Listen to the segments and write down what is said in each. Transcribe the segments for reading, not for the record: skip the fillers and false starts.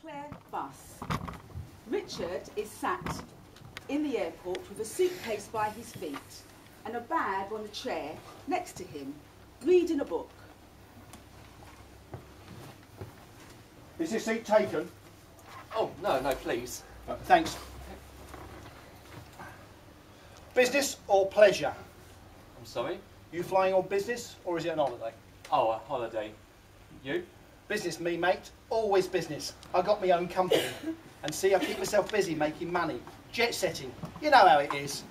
Clare bus. Richard is sat in the airport with a suitcase by his feet and a bag on a chair next to him, reading a book. Is this seat taken? Oh, no, please. Thanks. Business or pleasure? I'm sorry? You flying on business or is it an holiday? Oh, a holiday. You? Business, me, mate. Always business. I got my own company. And see, I keep myself busy making money. Jet setting. You know how it is.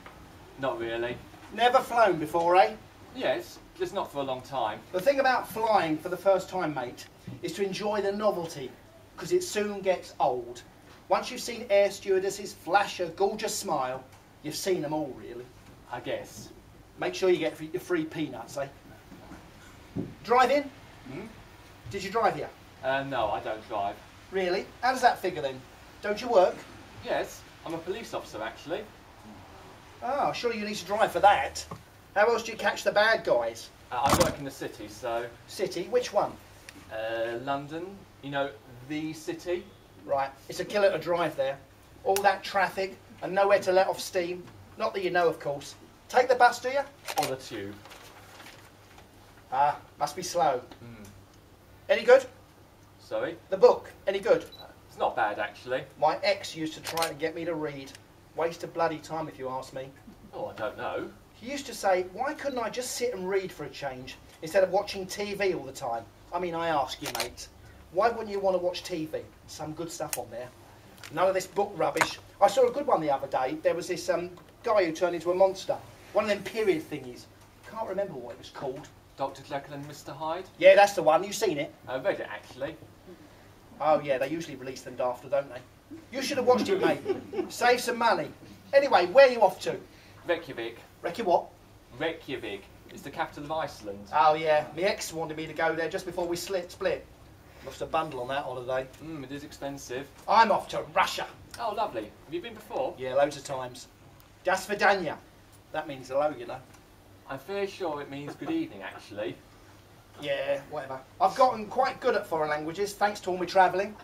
Not really. Never flown before, eh? Yes, just not for a long time. The thing about flying for the first time, mate, is to enjoy the novelty, because it soon gets old. Once you've seen air stewardesses flash a gorgeous smile, you've seen them all, really. I guess. Make sure you get your free peanuts, eh? Drive in? Hmm? Did you drive here? No, I don't drive. Really? How does that figure then? Don't you work? Yes, I'm a police officer, actually. Oh, sure you need to drive for that. How else do you catch the bad guys? I work in the city, so... City? Which one? London. You know, the city. Right, it's a killer to drive there. All that traffic and nowhere to let off steam. Not that you know, of course. Take the bus, do you? Or the tube. Ah, must be slow. Mm. Any good? Sorry? The book, any good? It's not bad, actually. My ex used to try to get me to read. Waste of bloody time, if you ask me. Oh, I don't know. He used to say, why couldn't I just sit and read for a change, instead of watching TV all the time? I mean, I ask you, mate, why wouldn't you want to watch TV? Some good stuff on there. None of this book rubbish. I saw a good one the other day. There was this guy who turned into a monster. One of them period thingies. Can't remember what it was called. Dr. Jekyll and Mr. Hyde? Yeah, that's the one. You seen it? I read it, actually. Oh, yeah, they usually release them after, don't they? You should have watched it, mate. Save some money. Anyway, where are you off to? Reykjavik. Reckon what? Reykjavik. It's the capital of Iceland. Oh, yeah. My ex wanted me to go there just before we split. Lost a bundle on that holiday. It is expensive. I'm off to Russia. Oh, lovely. Have you been before? Yeah, loads of times. Das Vidanya. That means hello, you know. I'm fairly sure it means good evening, actually. Yeah, whatever. I've gotten quite good at foreign languages, thanks to all my travelling.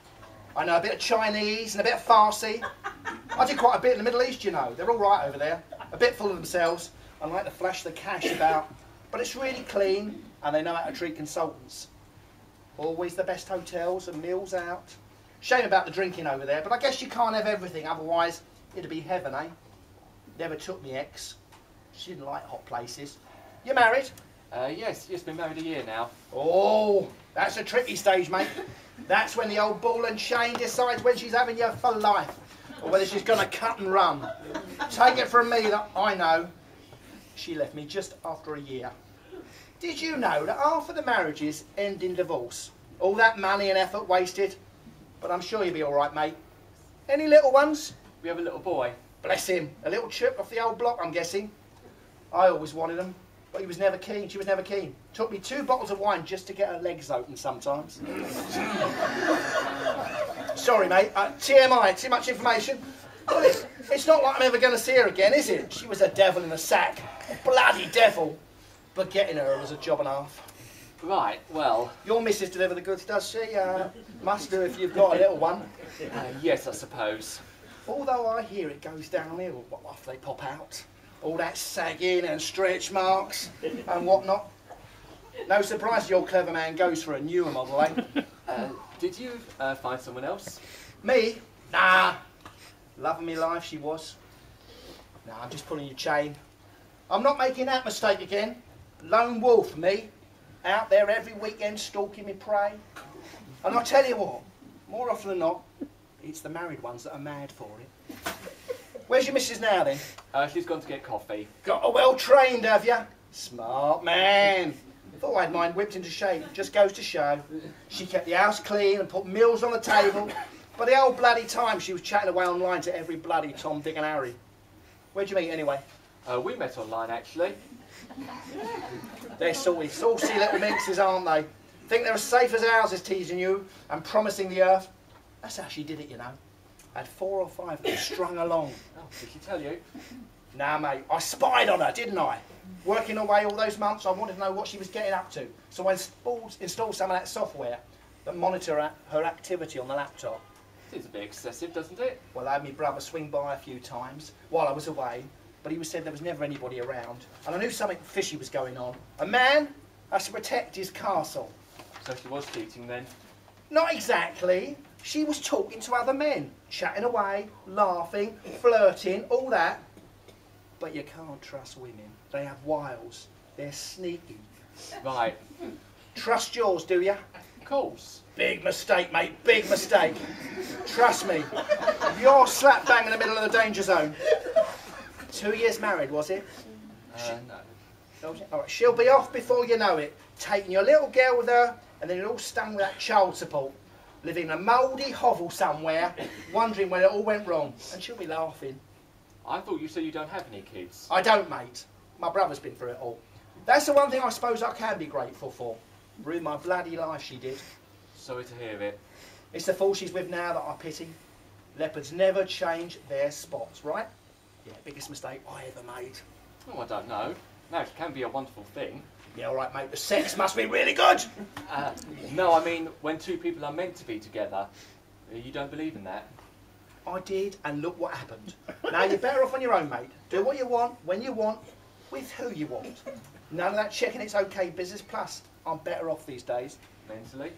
I know a bit of Chinese and a bit of Farsi. I did quite a bit in the Middle East, you know. They're all right over there. A bit full of themselves and like to flash the cash about. But it's really clean and they know how to treat consultants. Always the best hotels and meals out. Shame about the drinking over there, but I guess you can't have everything, otherwise it'd be heaven, eh? Never took me ex. She didn't like hot places. You married? Yes, been married a year now. Oh, that's a tricky stage, mate. That's when the old ball and chain decides when she's having you for life, or whether she's going to cut and run. Take it from me that I know. She left me just after a year. Did you know that half of the marriages end in divorce? All that money and effort wasted. But I'm sure you'll be all right, mate. Any little ones? We have a little boy. Bless him. A little chip off the old block, I'm guessing. I always wanted him, but he was never keen. She was never keen. Took me 2 bottles of wine just to get her legs open sometimes. Sorry, mate. TMI, too much information. Well, it's not like I'm ever going to see her again, is it? She was a devil in a sack. A bloody devil. But getting her was a job and a half. Right, well... Your missus deliver the goods, does she? Must do if you've got a little one. Yes, I suppose. Although I hear it goes downhill after they pop out. All that sagging and stretch marks and whatnot. No surprise your clever man goes for a newer model, eh? Did you find someone else? Me? Nah. Love of me life she was. Nah, I'm just pulling your chain. I'm not making that mistake again. Lone wolf, me. Out there every weekend stalking me prey. And I'll tell you what, more often than not, it's the married ones that are mad for it. Where's your missus now, then? She's gone to get coffee. Got her well trained, have you? Smart man. Thought I had mine whipped into shape. Just goes to show. She kept the house clean and put meals on the table. But the old bloody time she was chatting away online to every bloody Tom, Dick and Harry. Where'd you meet, anyway? We met online, actually. They're saucy little minxes, aren't they? Think they're as safe as houses teasing you and promising the earth. That's how she did it, you know. Had 4 or 5 of them strung along. Oh, did she tell you? Nah, mate, I spied on her, didn't I? Working away all those months, I wanted to know what she was getting up to. So I installed some of that software that monitor her activity on the laptop. Seems a bit excessive, doesn't it? Well, I had my brother swing by a few times while I was away, but he said there was never anybody around. And I knew something fishy was going on. A man has to protect his castle. So she was cheating then? Not exactly. She was talking to other men, chatting away, laughing, flirting, all that. But you can't trust women. They have wiles. They're sneaky. Right. Trust yours, do you? Of course. Big mistake, mate, big mistake. Trust me. You're slap bang in the middle of the danger zone. 2 years married, was it? No. All right, she'll be off before you know it, taking your little girl with her, and then you're all stung with that child support, living in a mouldy hovel somewhere, wondering when it all went wrong, and she'll be laughing. I thought you said you don't have any kids. I don't, mate. My brother's been through it all. That's the one thing I suppose I can be grateful for. Ruined my bloody life, she did. Sorry to hear it. It's the fool she's with now that I pity. Leopards never change their spots, right? Yeah, biggest mistake I ever made. Oh, I don't know. Marriage can be a wonderful thing. Yeah, all right, mate, the sex must be really good. No, I mean, when two people are meant to be together, you don't believe in that. I did, and look what happened. Now you're better off on your own, mate. Do what you want, when you want, with who you want. None of that checking it's okay business. Plus, I'm better off these days. Mentally?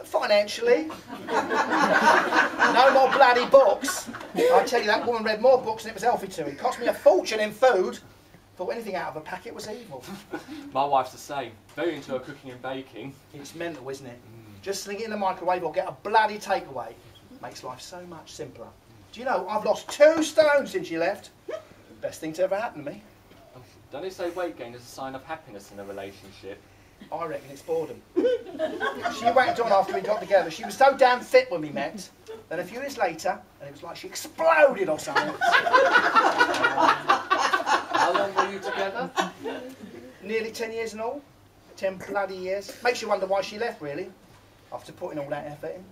Financially. No more bloody books. I tell you, that woman read more books than it was healthy to. It cost me a fortune in food. Thought anything out of a packet was evil. My wife's the same. Very into her cooking and baking. It's mental, isn't it? Just sling it in the microwave or get a bloody takeaway. Makes life so much simpler. Do you know, I've lost 2 stone since you left. Best thing to ever happen to me. Don't they say weight gain is a sign of happiness in a relationship? I reckon it's boredom. She whacked on after we got together. She was so damn fit when we met. Then a few years later, and it was like she exploded or something. How long were you together? Nearly 10 years in all. 10 bloody years. Makes you wonder why she left, really, after putting all that effort in.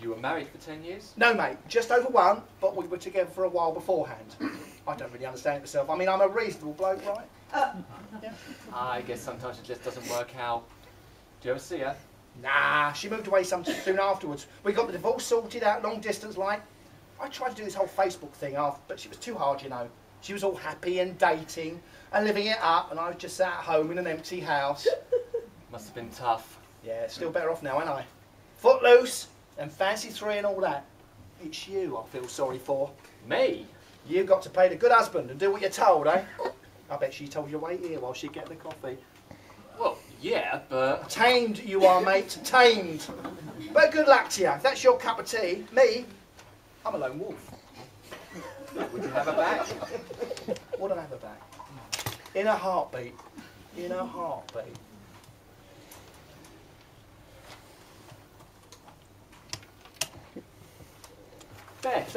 You were married for 10 years? No, mate, just over 1, but we were together for a while beforehand. I don't really understand it myself. I mean, I'm a reasonable bloke, right? Yeah. I guess sometimes it just doesn't work out. Do you ever see her? Nah, she moved away soon afterwards. We got the divorce sorted out, long distance like. I tried to do this whole Facebook thing after, but she was too hard, you know. She was all happy and dating and living it up, and I was just sat at home in an empty house. Must have been tough. Yeah, still better off now, ain't I? Footloose and fancy 3 and all that. It's you I feel sorry for. Me? You've got to play the good husband and do what you're told, eh? I bet she told you to wait here while she get the coffee. Well, yeah, but... Tamed you are, mate, tamed. But good luck to you. If that's your cup of tea, me, I'm a lone wolf. Would you have her back? Would I have her back? In a heartbeat. In a heartbeat. Beth.